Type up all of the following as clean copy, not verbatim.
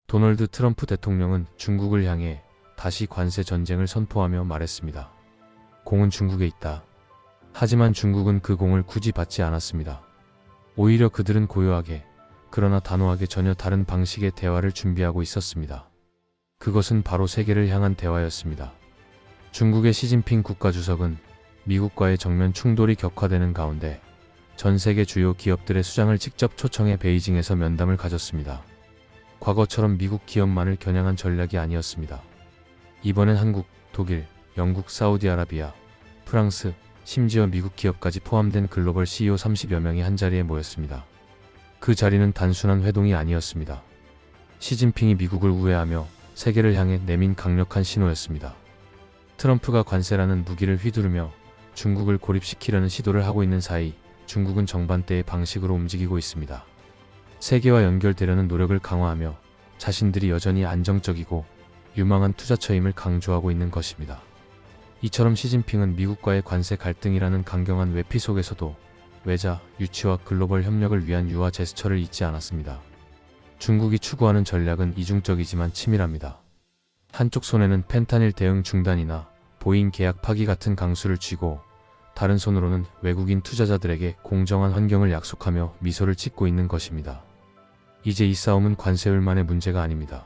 도널드 트럼프 대통령은 중국을 향해 다시 관세 전쟁을 선포하며 말했습니다. 공은 중국에 있다. 하지만 중국은 그 공을 굳이 받지 않았습니다. 오히려 그들은 고요하게, 그러나 단호하게 전혀 다른 방식의 대화를 준비하고 있었습니다. 그것은 바로 세계를 향한 대화였습니다. 중국의 시진핑 국가주석은 미국과의 정면 충돌이 격화되는 가운데 전 세계 주요 기업들의 수장을 직접 초청해 베이징에서 면담을 가졌습니다. 과거처럼 미국 기업만을 겨냥한 전략이 아니었습니다. 이번엔 한국, 독일, 영국, 사우디아라비아, 프랑스, 심지어 미국 기업까지 포함된 글로벌 CEO 30여 명이 한자리에 모였습니다. 그 자리는 단순한 회동이 아니었습니다. 시진핑이 미국을 우회하며 세계를 향해 내민 강력한 신호였습니다. 트럼프가 관세라는 무기를 휘두르며 중국을 고립시키려는 시도를 하고 있는 사이 중국은 정반대의 방식으로 움직이고 있습니다. 세계와 연결되려는 노력을 강화하며 자신들이 여전히 안정적이고 유망한 투자처임을 강조하고 있는 것입니다. 이처럼 시진핑은 미국과의 관세 갈등이라는 강경한 외피 속에서도 외자, 유치와 글로벌 협력을 위한 유화 제스처를 잊지 않았습니다. 중국이 추구하는 전략은 이중적이지만 치밀합니다. 한쪽 손에는 펜타닐 대응 중단이나 보잉 계약 파기 같은 강수를 쥐고 다른 손으로는 외국인 투자자들에게 공정한 환경을 약속하며 미소를 짓고 있는 것입니다. 이제 이 싸움은 관세율만의 문제가 아닙니다.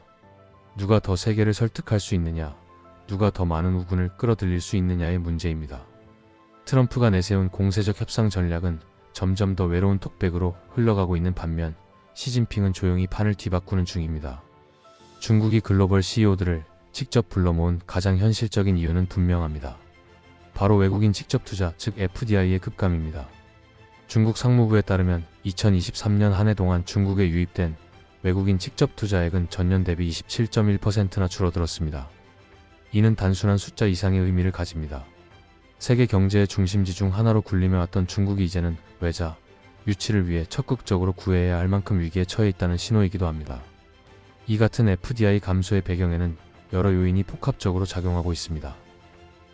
누가 더 세계를 설득할 수 있느냐, 누가 더 많은 우군을 끌어들일 수 있느냐의 문제입니다. 트럼프가 내세운 공세적 협상 전략은 점점 더 외로운 톡백으로 흘러가고 있는 반면 시진핑은 조용히 판을 뒤바꾸는 중입니다. 중국이 글로벌 CEO들을 직접 불러 모은 가장 현실적인 이유는 분명합니다. 바로 외국인 직접 투자, 즉 FDI의 급감입니다. 중국 상무부에 따르면 2023년 한 해 동안 중국에 유입된 외국인 직접 투자액은 전년 대비 27.1%나 줄어들었습니다. 이는 단순한 숫자 이상의 의미를 가집니다. 세계 경제의 중심지 중 하나로 군림해 왔던 중국이 이제는 외자, 유치를 위해 적극적으로 구애해야 할 만큼 위기에 처해 있다는 신호이기도 합니다. 이 같은 FDI 감소의 배경에는 여러 요인이 복합적으로 작용하고 있습니다.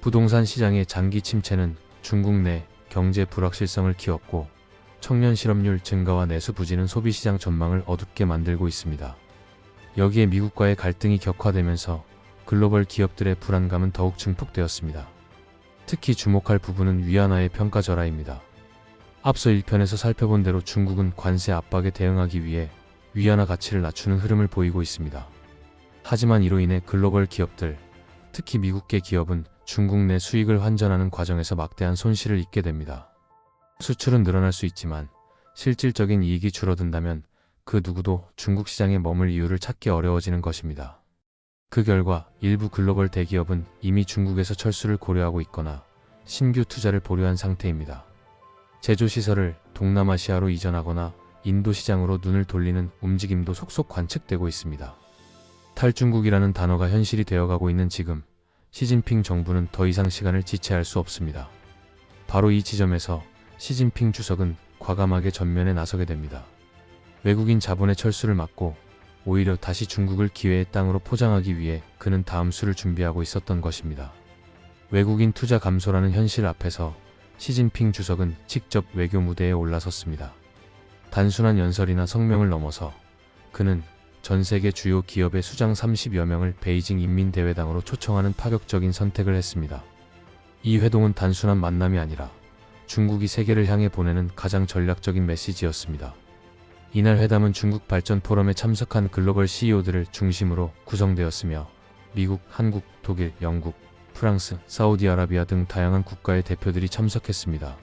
부동산 시장의 장기 침체는 중국 내 경제 불확실성을 키웠고 청년 실업률 증가와 내수 부진은 소비시장 전망을 어둡게 만들고 있습니다. 여기에 미국과의 갈등이 격화되면서 글로벌 기업들의 불안감은 더욱 증폭되었습니다. 특히 주목할 부분은 위안화의 평가절하입니다. 앞서 1편에서 살펴본 대로 중국은 관세 압박에 대응하기 위해 위안화 가치를 낮추는 흐름을 보이고 있습니다. 하지만 이로 인해 글로벌 기업들, 특히 미국계 기업은 중국 내 수익을 환전하는 과정에서 막대한 손실을 입게 됩니다. 수출은 늘어날 수 있지만 실질적인 이익이 줄어든다면 그 누구도 중국 시장에 머물 이유를 찾기 어려워지는 것입니다. 그 결과 일부 글로벌 대기업은 이미 중국에서 철수를 고려하고 있거나 신규 투자를 보류한 상태입니다. 제조시설을 동남아시아로 이전하거나 인도 시장으로 눈을 돌리는 움직임도 속속 관측되고 있습니다. 탈중국이라는 단어가 현실이 되어가고 있는 지금 시진핑 정부는 더 이상 시간을 지체할 수 없습니다. 바로 이 지점에서 시진핑 주석은 과감하게 전면에 나서게 됩니다. 외국인 자본의 철수를 막고 오히려 다시 중국을 기회의 땅으로 포장하기 위해 그는 다음 수를 준비하고 있었던 것입니다. 외국인 투자 감소라는 현실 앞에서 시진핑 주석은 직접 외교 무대에 올라섰습니다. 단순한 연설이나 성명을 넘어서 그는 전 세계 주요 기업의 수장 30여 명을 베이징 인민대회당으로 초청하는 파격적인 선택을 했습니다. 이 회동은 단순한 만남이 아니라 중국이 세계를 향해 보내는 가장 전략적인 메시지였습니다. 이날 회담은 중국 발전 포럼에 참석한 글로벌 CEO들을 중심으로 구성되었으며 미국, 한국, 독일, 영국, 프랑스, 사우디아라비아 등 다양한 국가의 대표들이 참석했습니다.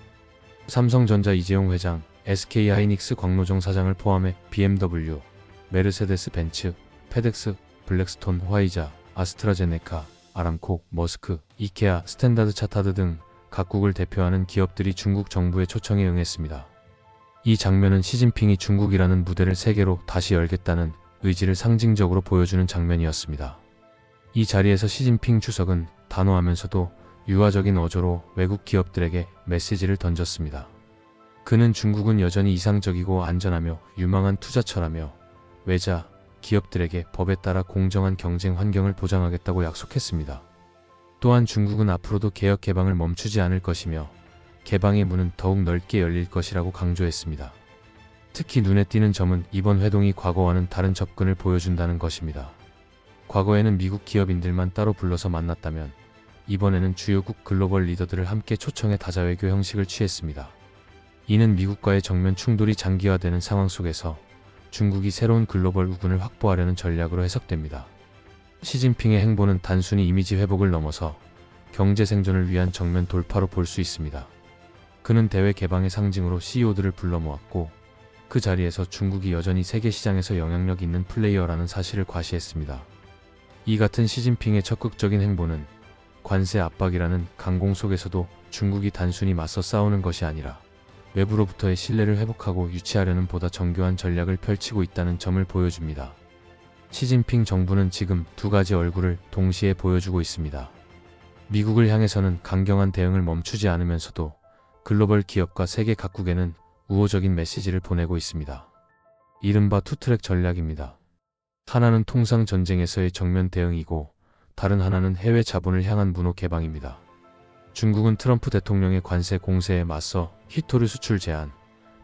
삼성전자 이재용 회장, SK하이닉스 광노정 사장을 포함해 BMW, 메르세데스 벤츠, 페덱스, 블랙스톤, 화이자, 아스트라제네카, 아람코, 머스크, 이케아, 스탠다드 차타드 등 각국을 대표하는 기업들이 중국 정부의 초청에 응했습니다. 이 장면은 시진핑이 중국이라는 무대를 세계로 다시 열겠다는 의지를 상징적으로 보여주는 장면이었습니다. 이 자리에서 시진핑 주석은 단호하면서도 유화적인 어조로 외국 기업들에게 메시지를 던졌습니다. 그는 중국은 여전히 이상적이고 안전하며 유망한 투자처라며 외자, 기업들에게 법에 따라 공정한 경쟁 환경을 보장하겠다고 약속했습니다. 또한 중국은 앞으로도 개혁 개방을 멈추지 않을 것이며 개방의 문은 더욱 넓게 열릴 것이라고 강조했습니다. 특히 눈에 띄는 점은 이번 회동이 과거와는 다른 접근을 보여준다는 것입니다. 과거에는 미국 기업인들만 따로 불러서 만났다면 이번에는 주요국 글로벌 리더들을 함께 초청해 다자외교 형식을 취했습니다. 이는 미국과의 정면 충돌이 장기화되는 상황 속에서 중국이 새로운 글로벌 우군을 확보하려는 전략으로 해석됩니다. 시진핑의 행보는 단순히 이미지 회복을 넘어서 경제 생존을 위한 정면 돌파로 볼 수 있습니다. 그는 대외 개방의 상징으로 CEO들을 불러 모았고 그 자리에서 중국이 여전히 세계 시장에서 영향력 있는 플레이어라는 사실을 과시했습니다. 이 같은 시진핑의 적극적인 행보는 관세 압박이라는 강공 속에서도 중국이 단순히 맞서 싸우는 것이 아니라 외부로부터의 신뢰를 회복하고 유치하려는 보다 정교한 전략을 펼치고 있다는 점을 보여줍니다. 시진핑 정부는 지금 두 가지 얼굴을 동시에 보여주고 있습니다. 미국을 향해서는 강경한 대응을 멈추지 않으면서도 글로벌 기업과 세계 각국에는 우호적인 메시지를 보내고 있습니다. 이른바 투트랙 전략입니다. 하나는 통상 전쟁에서의 정면 대응이고 다른 하나는 해외 자본을 향한 문호 개방입니다. 중국은 트럼프 대통령의 관세 공세에 맞서 휘토류 수출 제한,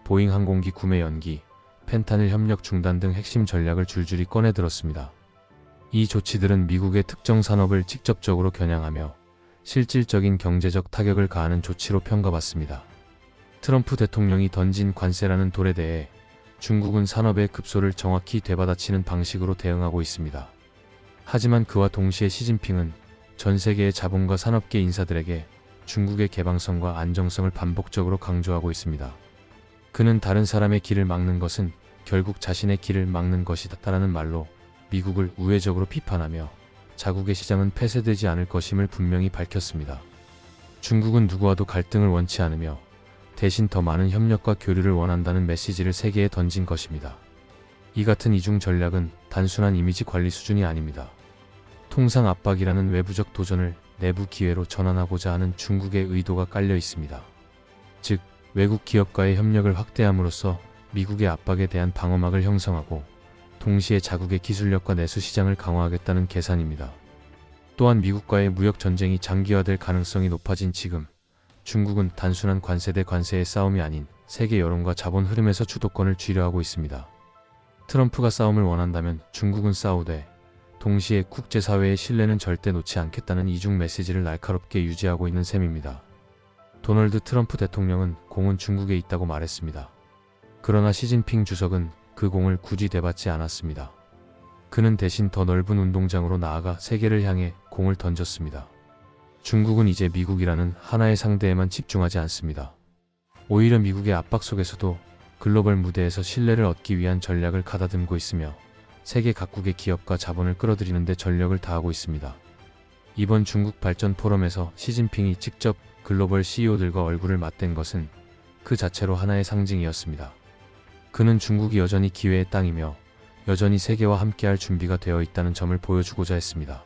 보잉 항공기 구매 연기, 펜타닐 협력 중단 등 핵심 전략을 줄줄이 꺼내들었습니다. 이 조치들은 미국의 특정 산업을 직접적으로 겨냥하며 실질적인 경제적 타격을 가하는 조치로 평가받습니다. 트럼프 대통령이 던진 관세라는 돌에 대해 중국은 산업의 급소를 정확히 되받아치는 방식으로 대응하고 있습니다. 하지만 그와 동시에 시진핑은 전 세계의 자본과 산업계 인사들에게 중국의 개방성과 안정성을 반복적으로 강조하고 있습니다. 그는 다른 사람의 길을 막는 것은 결국 자신의 길을 막는 것이다라는 말로 미국을 우회적으로 비판하며 자국의 시장은 폐쇄되지 않을 것임을 분명히 밝혔습니다. 중국은 누구와도 갈등을 원치 않으며 대신 더 많은 협력과 교류를 원한다는 메시지를 세계에 던진 것입니다. 이 같은 이중 전략은 단순한 이미지 관리 수준이 아닙니다. 통상 압박이라는 외부적 도전을 내부 기회로 전환하고자 하는 중국의 의도가 깔려 있습니다. 즉, 외국 기업과의 협력을 확대함으로써 미국의 압박에 대한 방어막을 형성하고 동시에 자국의 기술력과 내수 시장을 강화하겠다는 계산입니다. 또한 미국과의 무역 전쟁이 장기화될 가능성이 높아진 지금, 중국은 단순한 관세 대 관세의 싸움이 아닌 세계 여론과 자본 흐름에서 주도권을 쥐려하고 있습니다. 트럼프가 싸움을 원한다면 중국은 싸우되 동시에 국제사회의 신뢰는 절대 놓지 않겠다는 이중 메시지를 날카롭게 유지하고 있는 셈입니다. 도널드 트럼프 대통령은 공은 중국에 있다고 말했습니다. 그러나 시진핑 주석은 그 공을 굳이 되받지 않았습니다. 그는 대신 더 넓은 운동장으로 나아가 세계를 향해 공을 던졌습니다. 중국은 이제 미국이라는 하나의 상대에만 집중하지 않습니다. 오히려 미국의 압박 속에서도 글로벌 무대에서 신뢰를 얻기 위한 전략을 가다듬고 있으며 세계 각국의 기업과 자본을 끌어들이는 데 전력을 다하고 있습니다. 이번 중국 발전 포럼에서 시진핑이 직접 글로벌 CEO들과 얼굴을 맞댄 것은 그 자체로 하나의 상징이었습니다. 그는 중국이 여전히 기회의 땅이며 여전히 세계와 함께할 준비가 되어 있다는 점을 보여주고자 했습니다.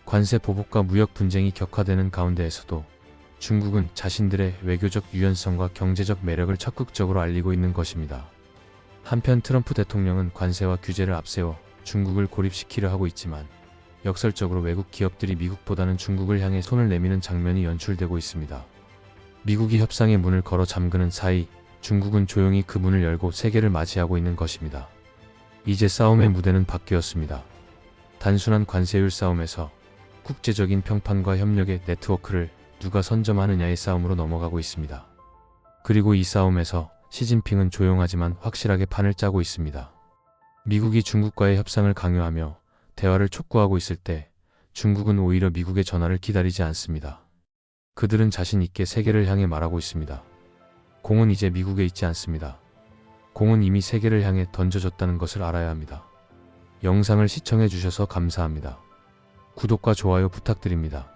관세 보복과 무역 분쟁이 격화되는 가운데에서도 중국은 자신들의 외교적 유연성과 경제적 매력을 적극적으로 알리고 있는 것입니다. 한편 트럼프 대통령은 관세와 규제를 앞세워 중국을 고립시키려 하고 있지만 역설적으로 외국 기업들이 미국보다는 중국을 향해 손을 내미는 장면이 연출되고 있습니다. 미국이 협상의 문을 걸어 잠그는 사이 중국은 조용히 그 문을 열고 세계를 맞이하고 있는 것입니다. 이제 싸움의 무대는 바뀌었습니다. 단순한 관세율 싸움에서 국제적인 평판과 협력의 네트워크를 누가 선점하느냐의 싸움으로 넘어가고 있습니다. 그리고 이 싸움에서 시진핑은 조용하지만 확실하게 판을 짜고 있습니다. 미국이 중국과의 협상을 강요하며 대화를 촉구하고 있을 때 중국은 오히려 미국의 전화를 기다리지 않습니다. 그들은 자신 있게 세계를 향해 말하고 있습니다. 공은 이제 미국에 있지 않습니다. 공은 이미 세계를 향해 던져졌다는 것을 알아야 합니다. 영상을 시청해 주셔서 감사합니다. 구독과 좋아요 부탁드립니다.